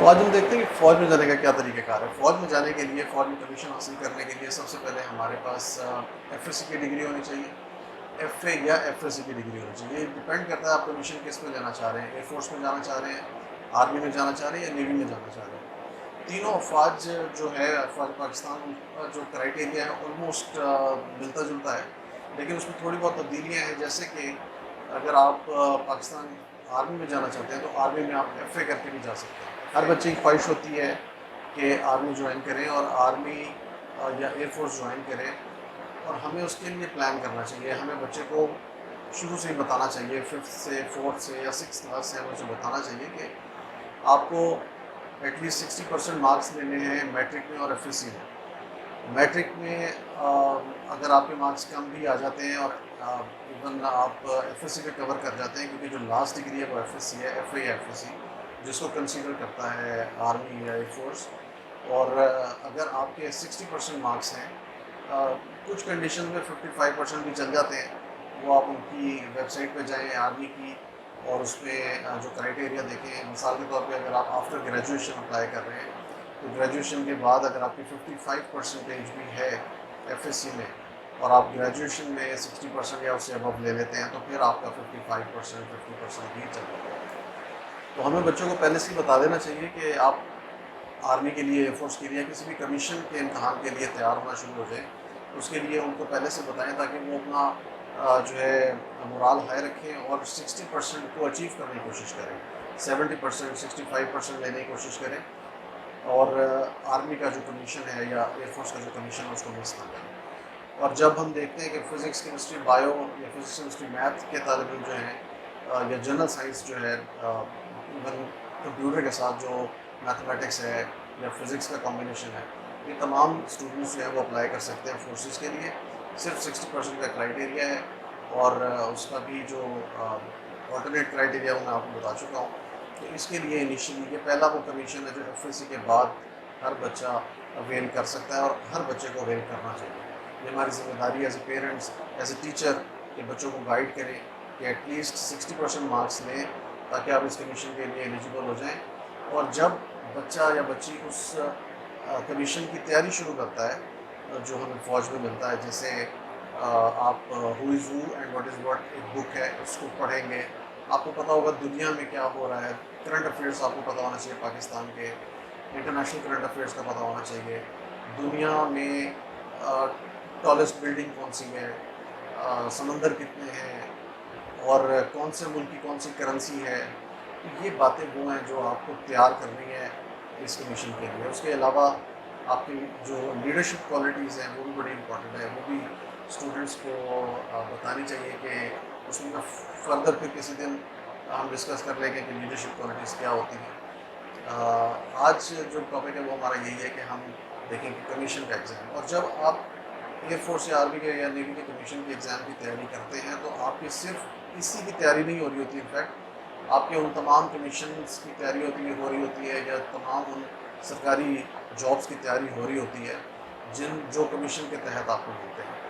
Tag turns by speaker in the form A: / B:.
A: तो आज हम देखते हैं कि फ़ौज में जाने का क्या तरीक़ाकार है। फ़ौज में जाने के लिए, फ़ौज में कमीशन हासिल करने के लिए सबसे पहले हमारे पास एफएससी की डिग्री होनी चाहिए। एफए या एफएससी की डिग्री होनी चाहिए। ये डिपेंड करता है आप कमीशन किस में लेना चाह रहे हैं, एयरफोर्स में जाना चाह रहे हैं, आर्मी में जाना चाह रहे हैं या नेवी में जाना चाह रहे हैं। तीनों अफ़वाज जो है, अफ़वाज पाकिस्तान का जो क्राइटेरिया है ऑलमोस्ट मिलता-जुलता है, लेकिन उसमें थोड़ी बहुत तब्दीलियाँ हैं। जैसे कि अगर आप पाकिस्तान आर्मी में जाना चाहते हैं तो आर्मी में आप एफए करके भी जा सकते हैं। हर बच्चे की ख्वाहिश होती है कि आर्मी ज्वाइन करें और आर्मी या एयरफोर्स ज्वाइन करें, और हमें उसके लिए प्लान करना चाहिए। हमें बच्चे को शुरू से ही बताना चाहिए, 5th से 4th से या 6th क्लास से हमें उसे बताना चाहिए कि आपको एटलीस्ट 60% मार्क्स लेने हैं मैट्रिक में और एफएससी में। मैट्रिक में अगर आपके मार्क्स कम भी आ जाते हैं और इवन आप एफएससी पे कवर कर जाते हैं, क्योंकि जो लास्ट डिग्री है वो एफएससी है, एफए या एफएससी जिसको कंसीडर करता है आर्मी या एयरफोर्स। और अगर आपके 60% मार्क्स हैं, कुछ कंडीशन में 55% भी चल जाते हैं, वो आप उनकी वेबसाइट पे जाएं आर्मी की, और उसमें जो क्राइटेरिया देखें। मिसाल के तौर पे अगर आप आफ्टर ग्रेजुएशन अप्लाई कर रहे हैं तो ग्रेजुएशन के बाद अगर आपकी 55% भी है एफएससी में और आप ग्रेजुएशन में 60% या उससे अबव ले लेते हैं तो फिर आपका 55% 50% भी चल जाता है। तो हमें बच्चों को पहले से ही बता देना चाहिए कि आप आर्मी के लिए, एयरफोर्स के लिए, किसी भी कमीशन के इम्तहान के लिए तैयार होना शुरू हो जाए। उसके लिए उनको पहले से बताएं ताकि वो अपना जो है मोराल हाई रखें और 60% को अचीव करने की कोशिश करें। 70%, 65% लेने की कोशिश करें और आर्मी का जो कमीशन है या एयरफोर्स का जो कमीशन है उसको मिस ना करें। और जब हम देखते हैं कि फ़िज़िक्स, केमिस्ट्री, बायो या फिज़िक्स, केमिस्ट्री, मैथ के तालिब इल्म जो हैं या जनरल साइंस जो है, इवन कंप्यूटर के साथ जो मैथमेटिक्स है या फिज़िक्स का कॉम्बिनेशन है, ये तमाम स्टूडेंट्स जो हैं वो अप्लाई कर सकते हैं फोर्सेस के लिए। सिर्फ 60% का क्राइटेरिया है और उसका भी जो ऑल्टरनेट क्राइटेरिया वो मैं आपको बता चुका हूँ। तो इसके लिए इनिशियली ये पहला वो कमीशन है जो एफएससी के बाद हर बच्चा अवेल कर सकता है और हर बच्चे को अवेल करना चाहिए। ये हमारी ज़िम्मेदारी as a parents, as a teacher कि बच्चों को गाइड करें कि एटलीस्ट 60% मार्क्स लें ताकि आप इस कमीशन के लिए एलिजिबल हो जाएं। और जब बच्चा या बच्ची उस कमीशन की तैयारी शुरू करता है जो हमें फ़ौज में मिलता है, जैसे आप who is who and what is what एक बुक है, उसको पढ़ेंगे, आपको पता होगा दुनिया में क्या हो रहा है। करंट अफेयर्स आपको पता होना चाहिए, पाकिस्तान के इंटरनेशनल करंट अफेयर्स का पता होना चाहिए। दुनिया में टॉलेस्ट बिल्डिंग कौन सी है, समंदर कितने हैं और कौन से मुल्क की कौन सी करेंसी है। तो ये बातें वो हैं जो आपको तैयार करनी है इस कमीशन के लिए। उसके अलावा आपकी जो लीडरशिप क्वालिटीज़ हैं वो भी बड़ी इंपॉर्टेंट है, वो भी स्टूडेंट्स को बतानी चाहिए कि उसमें फर्दर फिर किसी दिन हम डिस्कस कर लेंगे कि लीडरशिप क्वालिटीज़ क्या होती हैं। आज जो टॉपिक है वो हमारा यही है कि हम देखें कि कमीशन का एग्ज़ाम, और जब आप एयरफोर्स या आर्मी के या नेवी के कमीशन के एग्ज़ाम की तैयारी करते हैं तो आपकी सिर्फ इसी की तैयारी नहीं हो रही होती, इनफैक्ट आपके उन तमाम कमीशंस की तैयारी हो रही होती है या तमाम उन सरकारी जॉब्स की तैयारी हो रही होती है जो कमीशन के तहत आपको मिलते हैं।